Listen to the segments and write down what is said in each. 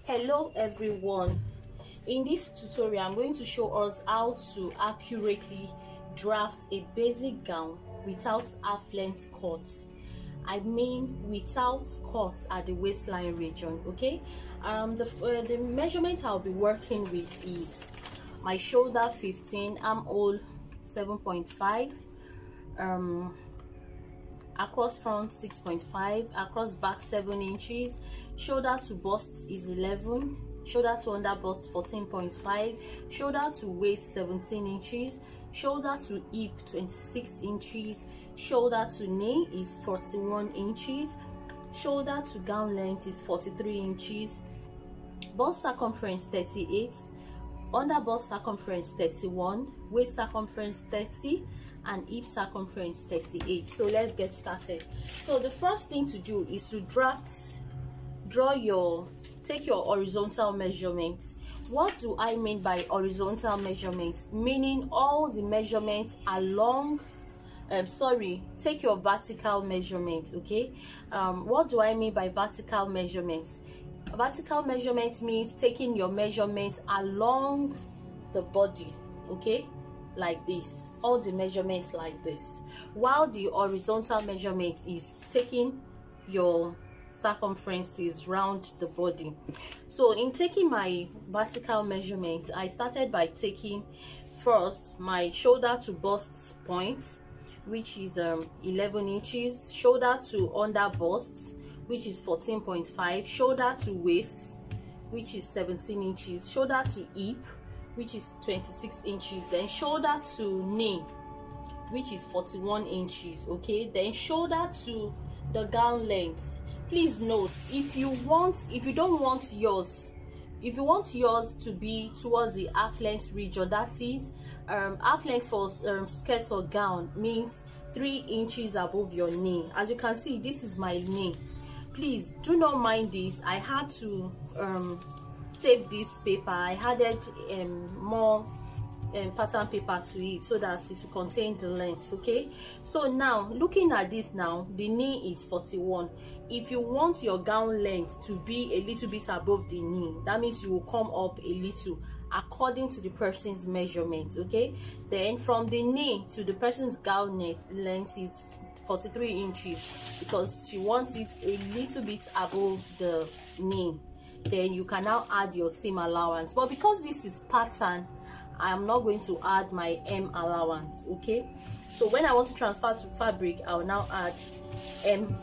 Hello everyone, in this tutorial I'm going to show us how to accurately draft a basic gown without half-length cuts. I mean without cuts at the waistline region. Okay, the measurement I'll be working with is my shoulder 15, armhole 7.5, across front 6.5, across back 7 inches, shoulder to bust is 11, shoulder to under bust 14.5, shoulder to waist 17 inches, shoulder to hip 26 inches, shoulder to knee is 41 inches, shoulder to gown length is 43 inches, bust circumference 38, under bust circumference 31, waist circumference 30, and hip circumference 38. So let's get started. So the first thing to do is to take your horizontal measurements. What do I mean by horizontal measurements? Meaning all the measurements along take your vertical measurement. Okay, what do I mean by vertical measurements? Vertical measurement means taking your measurements along the body, okay, like this, all the measurements like this, while the horizontal measurement is taking your circumferences round the body. So in taking my vertical measurement, I started by taking first my shoulder to bust point, which is 11 inches, shoulder to under bust, which is 14.5, shoulder to waist, which is 17 inches, shoulder to hip, which is 26 inches, then shoulder to knee, which is 41 inches. Okay, then shoulder to the gown length. Please note, if you want yours to be towards the half length region, that is half length for skirt or gown means 3 inches above your knee. As you can see, this is my knee. Please do not mind this. I had to tape this paper. I added more pattern paper to it so that it will contain the length. Okay, so now looking at this, now the knee is 41. If you want your gown length to be a little bit above the knee, that means you will come up a little according to the person's measurement. Okay, then from the knee to the person's gown length is 43 inches because she wants it a little bit above the knee. Then you can now add your seam allowance, but because this is pattern, I am not going to add my M allowance. Okay, so when I want to transfer to fabric, I will now add M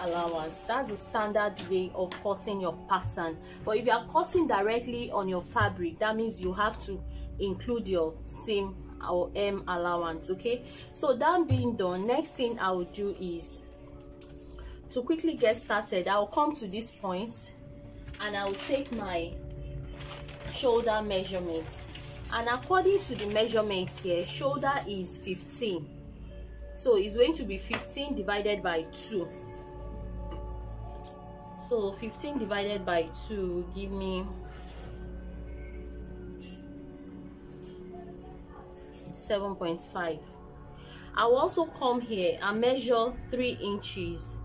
allowance. That's the standard way of cutting your pattern. But if you are cutting directly on your fabric, that means you have to include your seam or M allowance. Okay, so that being done, next thing I will do is to quickly get started. I will come to this point and I will take my shoulder measurements, and according to the measurements here, shoulder is 15, so it's going to be 15 divided by 2. So 15 divided by 2 give me 7.5. I will also come here and measure 3 inches,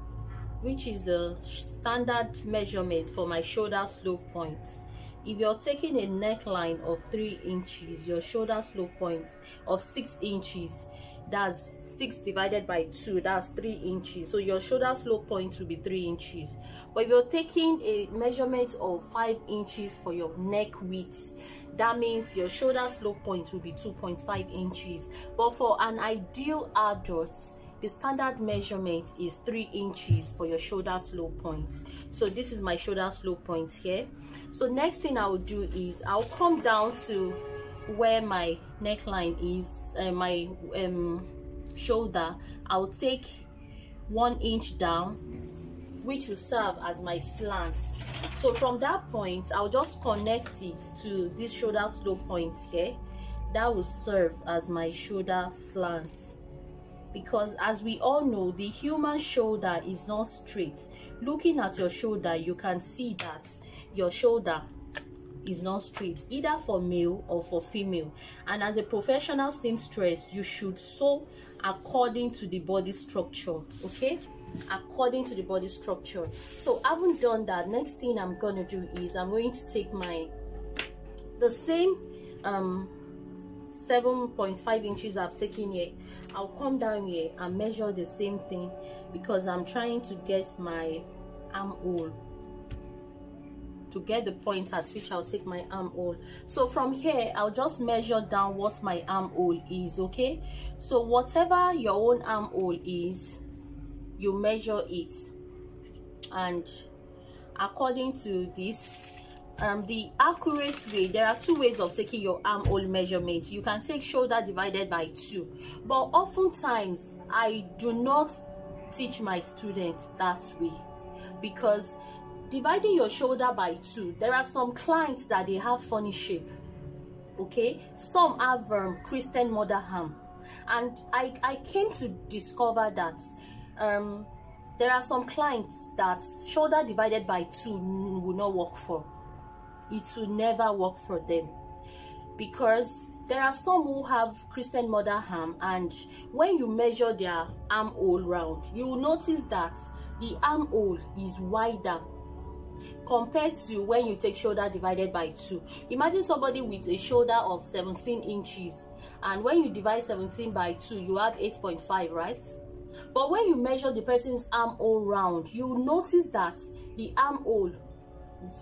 which is the standard measurement for my shoulder slope point. If you're taking a neckline of 3 inches, your shoulder slope point of 6 inches, that's 6 divided by 2, that's 3 inches. So your shoulder slope point will be 3 inches. But if you're taking a measurement of 5 inches for your neck width, that means your shoulder slope point will be 2.5 inches. But for an ideal adult, the standard measurement is 3 inches for your shoulder slope point. So this is my shoulder slope point here. So next thing I will do is I'll come down to where my neckline is, my shoulder. I'll take 1 inch down, which will serve as my slant. So from that point, I'll just connect it to this shoulder slope point here. That will serve as my shoulder slant, because as we all know, the human shoulder is not straight. Looking at your shoulder, you can see that your shoulder is not straight, either for male or for female. And as a professional seamstress, you should sew according to the body structure. Okay, according to the body structure. So having done that, next thing I'm going to do is I'm going to take the same 7.5 inches I've taken here. I'll come down here and measure the same thing, because I'm trying to get my armhole, to get the point at which I'll take my armhole. So from here I'll just measure down what my armhole is. Okay, so whatever your own armhole is, you measure it, and according to this, the accurate way, there are two ways of taking your armhole measurement. You can take shoulder divided by 2, but oftentimes I do not teach my students that way, because dividing your shoulder by 2, there are some clients that they have funny shape. Okay, some have Christian mother arm, and I came to discover that there are some clients that shoulder divided by 2 will not work for. It will never work for them, because there are some who have Christian mother arm, and when you measure their armhole round, you will notice that the armhole is wider compared to when you take shoulder divided by 2. Imagine somebody with a shoulder of 17 inches, and when you divide 17 by 2, you have 8.5, right? But when you measure the person's armhole round, you notice that the armhole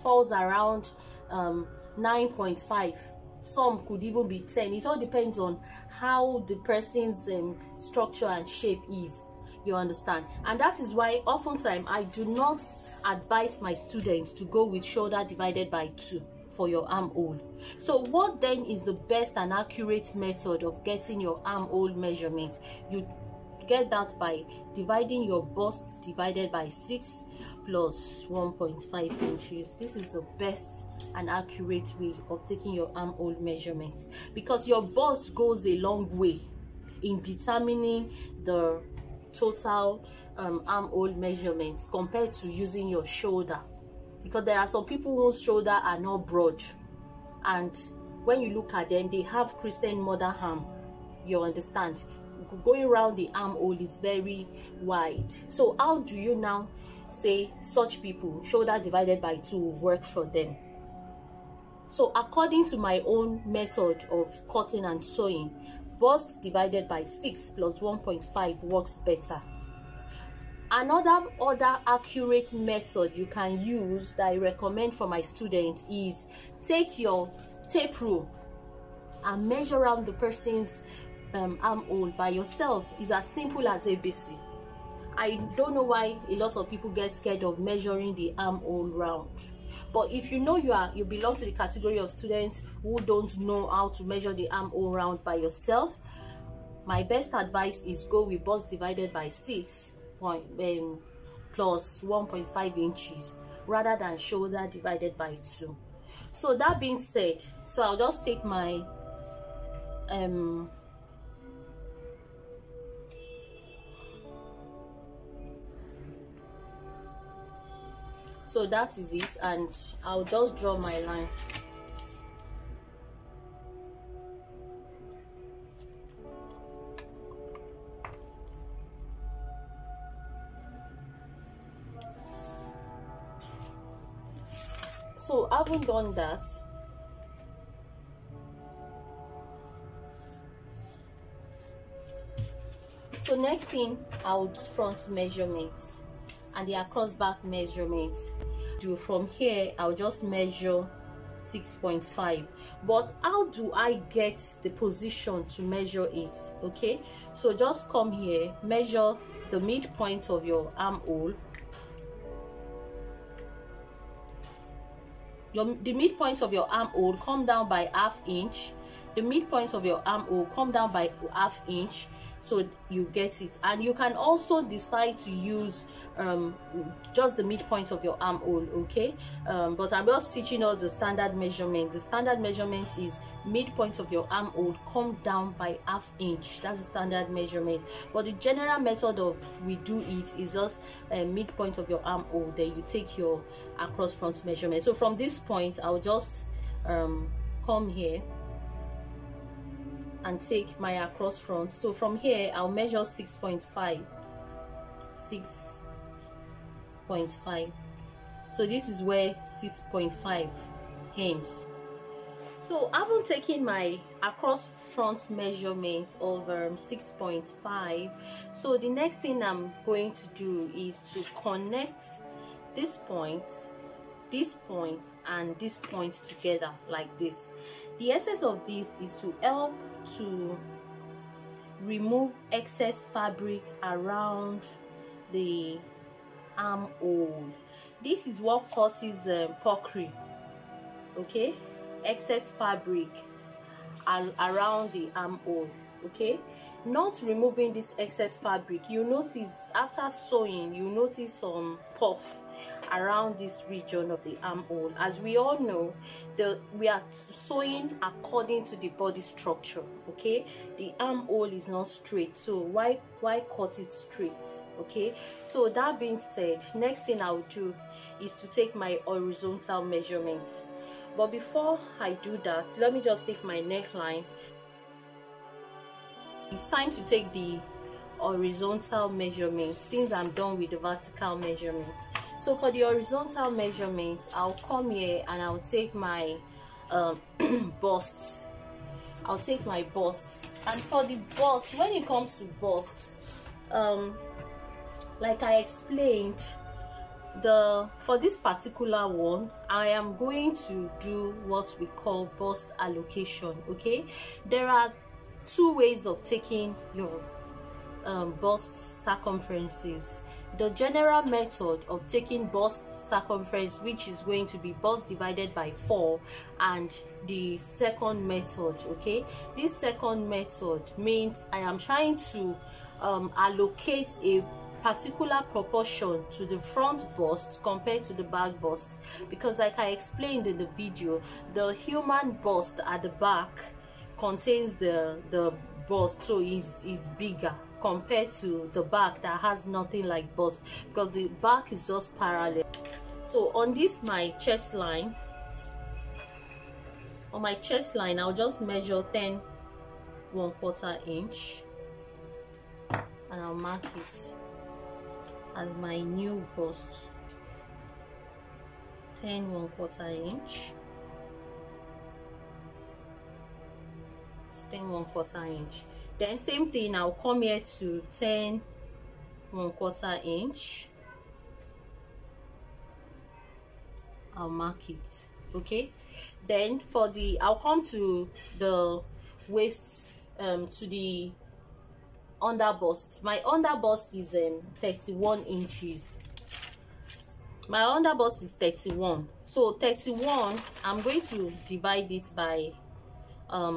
falls around 9.5. Some could even be 10. It all depends on how the person's structure and shape is. You understand? And that is why oftentimes I do not advise my students to go with shoulder divided by 2 for your armhole. So what then is the best and accurate method of getting your armhole measurement? You get that by dividing your bust divided by 6 plus 1.5 inches. This is the best and accurate way of taking your armhole measurements, because your bust goes a long way in determining the total armhole measurements compared to using your shoulder, because there are some people whose shoulder are not broad, and when you look at them, they have Christian mother arm. You understand? Going around the armhole is very wide. So how do you now say such people shoulder divided by 2 will work for them? So according to my own method of cutting and sewing, bust divided by 6 plus 1.5 works better. Another accurate method you can use that I recommend for my students is take your tape rule and measure around the person's armhole by yourself. Is as simple as ABC. I don't know why a lot of people get scared of measuring the armhole round, but if you know you belong to the category of students who don't know how to measure the armhole round by yourself, my best advice is go with bust divided by 6 plus 1.5 inches rather than shoulder divided by 2. So that being said, so I'll just take my so that is it, and I'll just draw my line. So having done that, so next thing I'll do front measurements and the across back measurements. From here I'll just measure 6.5, but how do I get the position to measure it? Okay, so just come here, measure the midpoint of your armhole. The midpoint of your armhole, come down by ½ inch. The midpoint of your armhole, come down by ½ inch, so you get it. And you can also decide to use just the midpoint of your armhole, okay? But I'm just teaching us the standard measurement. The standard measurement is midpoint of your armhole, come down by ½ inch. That's the standard measurement. But the general method of we do it is just midpoint of your armhole, then you take your across front measurement. So from this point I'll just come here and take my across front. So from here I'll measure 6.5. 6 6.5. So this is where 6.5 ends. So having taken my across front measurement of 6.5, so the next thing I'm going to do is to connect this point, and this point together like this. The essence of this is to help to remove excess fabric around the armhole. This is what causes puckering, okay? Excess fabric around the armhole, okay? Not removing this excess fabric, you notice after sewing, you notice some puff around this region of the armhole. As we all know, we are sewing according to the body structure, okay? The armhole is not straight, so why cut it straight, okay? So that being said, next thing I'll do is to take my horizontal measurements. But before I do that, let me just take my neckline. It's time to take the horizontal measurement since I'm done with the vertical measurement. So for the horizontal measurement, I'll come here and I'll take my bust. I'll take my bust. And for the bust, when it comes to bust, like I explained, for this particular one, I am going to do what we call bust allocation, okay? There are two ways of taking your bust circumferences. The general method of taking bust circumference, which is going to be bust divided by 4, and the second method, okay? This second method means I am trying to allocate a particular proportion to the front bust compared to the back bust, because like I explained in the video, the human bust at the back contains the bust, so is bigger compared to the back that has nothing like bust, because the back is just parallel. So on this my chest line, I'll just measure 10 1/4 inch and I'll mark it as my new bust. 10 1/4 inch. It's 10 1/4 inch. Then same thing, I'll come here to 10 1/4 inch. I'll mark it, okay? Then I'll come to the waist, to the under bust. My under bust is 31 inches. My under bust is 31. So 31, I'm going to divide it by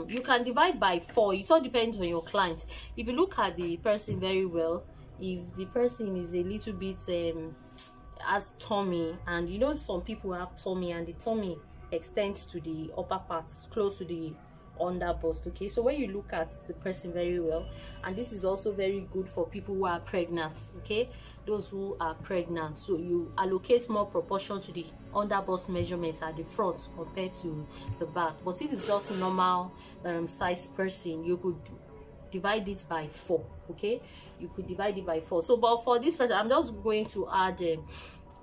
you can divide by 4. It all depends on your client. If you look at the person very well, if the person is a little bit has tummy, and you know some people have tummy and the tummy extends to the upper parts close to the under bust, okay? So when you look at the person very well, and this is also very good for people who are pregnant, okay? Those who are pregnant, so you allocate more proportion to the under bust measurement at the front compared to the back. But if it's just normal size person, you could divide it by 4, okay? You could divide it by 4. So but for this person, I'm just going to add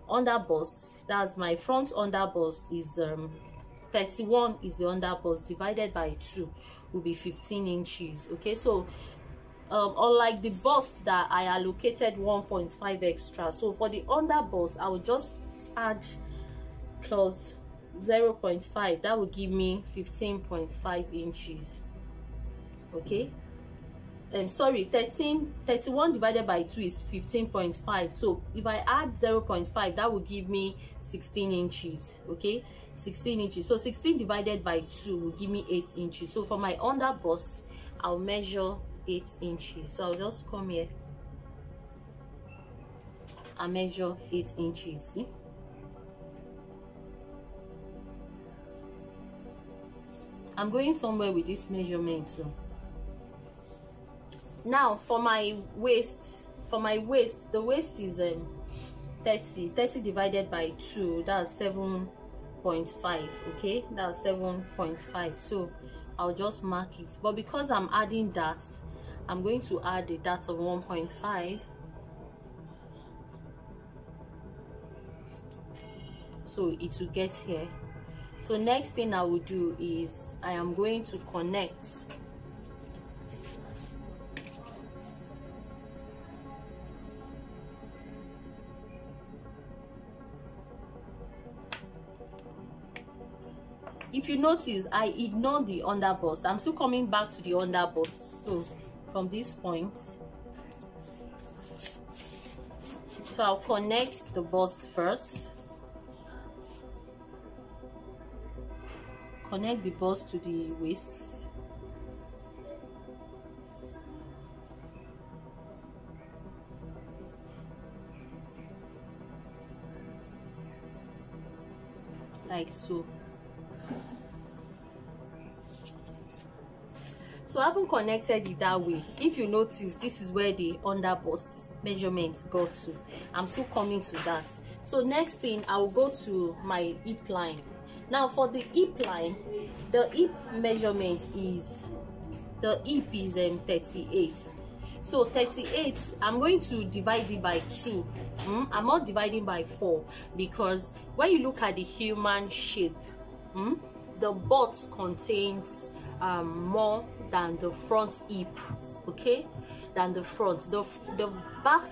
under bust. That's my front under bust is 31 is the under bust, divided by 2 will be 15 inches, okay? So unlike the bust that I allocated 1.5 extra, so for the under bust I will just add plus 0.5, that will give me 15.5 inches, okay? Sorry, 31 divided by 2 is 15.5. So if I add 0.5, that will give me 16 inches, okay? 16 inches. So 16 divided by 2 will give me 8 inches. So for my under bust, I'll measure 8 inches. So I'll just come here and measure 8 inches. See? I'm going somewhere with this measurement too. Now for my waist, the waist is 30 divided by 2, that's 7.5, okay? That's 7.5. so I'll just mark it, but because I'm adding that, I'm going to add a dot of 1.5. so it will get here. So next thing I will do is I am going to connect if you notice I ignored the under bust. I'm still coming back to the under bust. So from this point, so I'll connect the bust first, connect the bust to the waist, like so. So I haven't connected it that way. If you notice, this is where the under bust measurements got to. I'm still coming to that. So next thing, I will go to my hip line. Now for the hip line, the hip measurement is, the hip is 38. So 38, I'm going to divide it by 2. I'm not dividing by 4, because when you look at the human shape, the butt contains more than the front hip, okay, than the front. The back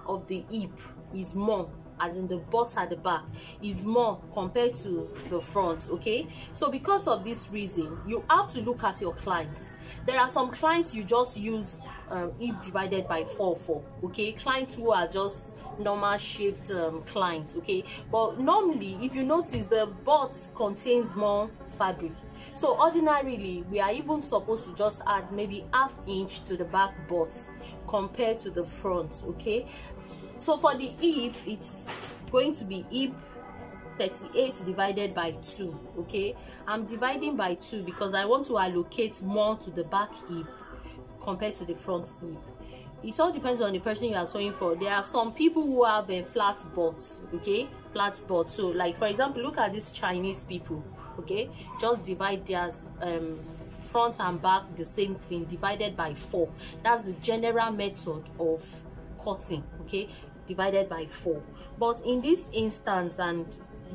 of the hip is more, as in the butt at the back is more compared to the front, okay. So because of this reason, you have to look at your clients. There are some clients you just use hip divided by 4, okay, clients who are just normal shaped clients, okay. But normally, if you notice, the butt contains more fabric. So ordinarily, we are even supposed to just add maybe ½ inch to the back butt compared to the front, okay. So for the hip, it's going to be hip 38 divided by 2, okay. I'm dividing by 2 because I want to allocate more to the back hip compared to the front hip. It all depends on the person you are sewing for. There are some people who have a flat butts, okay, flat butt. So like for example, look at these Chinese people, okay, just divide their front and back the same thing, divided by 4. That's the general method of cutting, okay, divided by 4. But in this instance and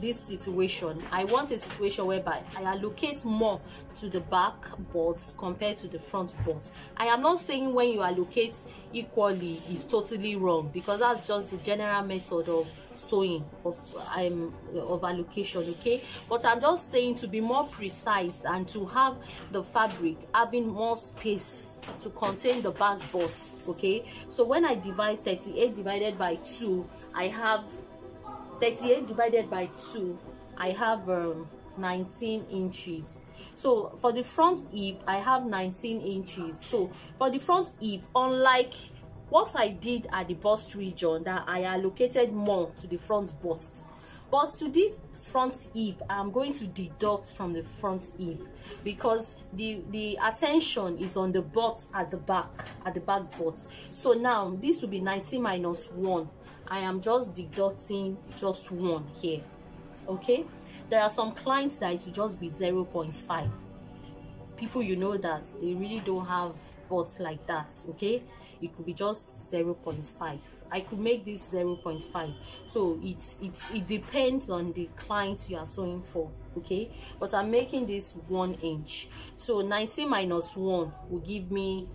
this situation, I want a situation whereby I allocate more to the back butts compared to the front butts. I am not saying when you allocate equally is totally wrong, because that's just the general method of sewing, of allocation, okay. But I'm just saying to be more precise and to have the fabric having more space to contain the back butts, okay. So when I divide 38 divided by 2, I have 38 divided by 2, I have 19 inches. So for the front hip, I have 19 inches. So for the front hip, unlike what I did at the bust region, that I allocated more to the front bust, but to this front hip, I'm going to deduct from the front hip, because the attention is on the butt at the back butt. So now this will be 19 minus 1. I am just deducting just 1 here, okay. There are some clients that it will just be 0.5. People, you know, that they really don't have butts like that, okay. It could be just 0.5. I could make this 0.5. So it depends on the client you are sewing for, okay. But I'm making this 1 inch. So 19 minus 1 will give me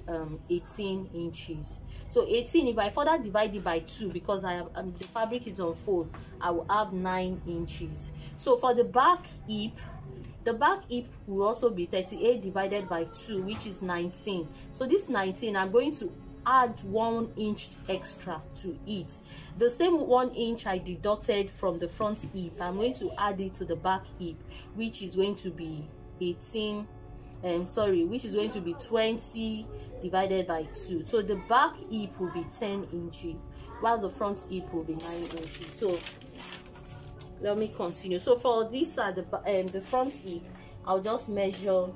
18 inches. So 18, if I further divide it by 2, because I have the fabric is on fold, I will have 9 inches. So for the back hip, the back hip will also be 38 divided by 2, which is 19. So this 19, I'm going to add 1 inch extra to it. The same 1 inch I deducted from the front hip, I'm going to add it to the back hip, which is going to be 20 divided by 2. So the back hip will be 10 inches, while the front hip will be 9 inches. So let me continue. So for this at the front hip, I'll just measure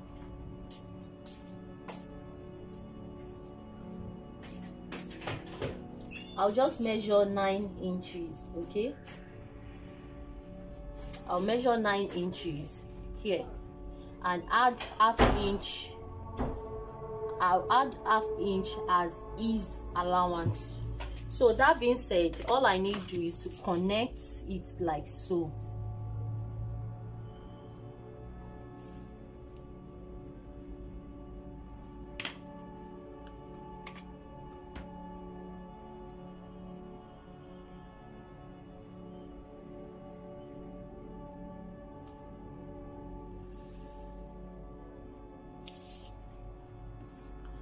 I'll just measure 9 inches, okay. I'll measure 9 inches here and add ½ inch. I'll add ½ inch as ease allowance. So that being said, all I need to do is to connect it like so,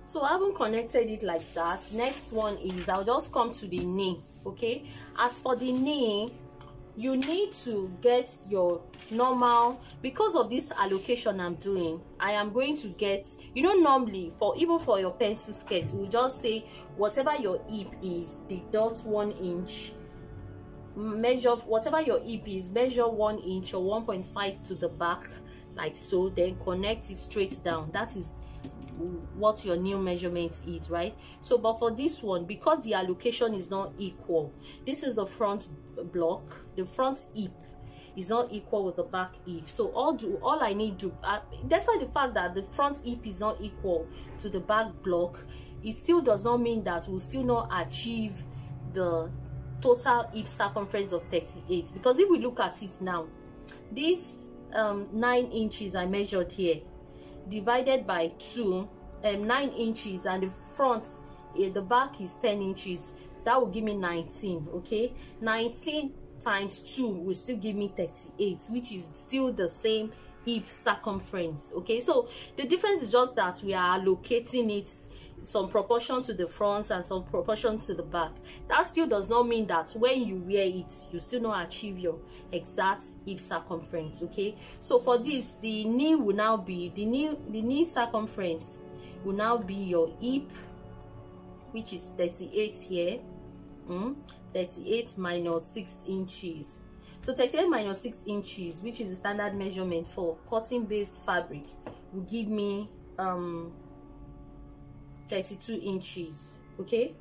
So I haven't connected it like that. Next one is I'll just come to the knee. Okay, as for the knee, you need to get your normal, because of this allocation I'm doing, I am going to get, you know, normally even for your pencil skirt, we'll just say whatever your hip is, deduct 1 inch, measure whatever your hip is, measure 1 inch or 1.5 to the back, like so, then connect it straight down. That is what your new measurement is, right? So but for this one, because the allocation is not equal, this is the front block, the front hip is not equal with the back hip. So all I need to despite the fact that the front hip is not equal to the back block, it still does not mean that we'll still not achieve the total hip circumference of 38. Because if we look at it now, this 9 inches I measured here divided by 2, 9 inches, and the front, the back is 10 inches, that will give me 19. Okay, 19 times 2 will still give me 38, which is still the same hip circumference. Okay, so the difference is just that we are allocating it some proportion to the front and some proportion to the back. That still does not mean that when you wear it, you still not achieve your exact hip circumference. Okay, so for this, the knee will now be the knee circumference will now be your hip, which is 38 here. 38 minus 6 inches. So 38 minus 6 inches, which is the standard measurement for cotton based fabric, will give me 32 inches. Okay,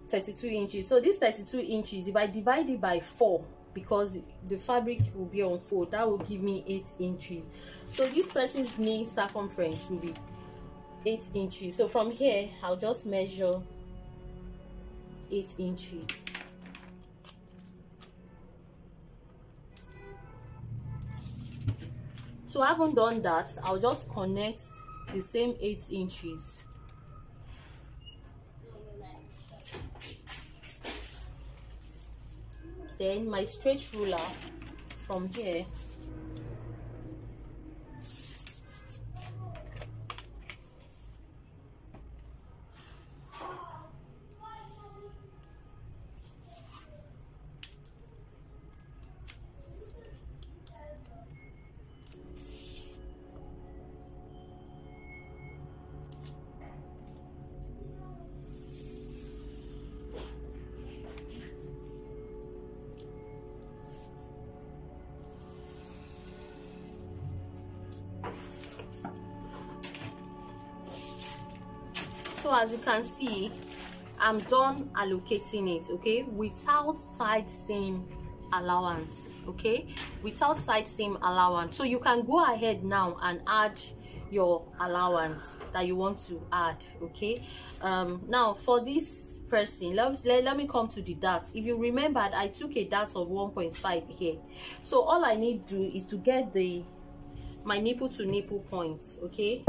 32 inches. So this 32 inches, if I divide it by 4, because the fabric will be on 4, that will give me 8 inches. So this person's knee circumference will be 8 inches. So from here, I'll just measure 8 inches. So I haven't done that. I'll just connect the same 8 inches. Then my straight ruler from here, so as you can see, I'm done allocating it. Okay, without side seam allowance. Okay, without side seam allowance. So you can go ahead now and add your allowance that you want to add. Okay, now for this person, let me come to the dart. If you remembered, I took a dart of 1.5 here. So all I need to do is to get my nipple to nipple point. Okay,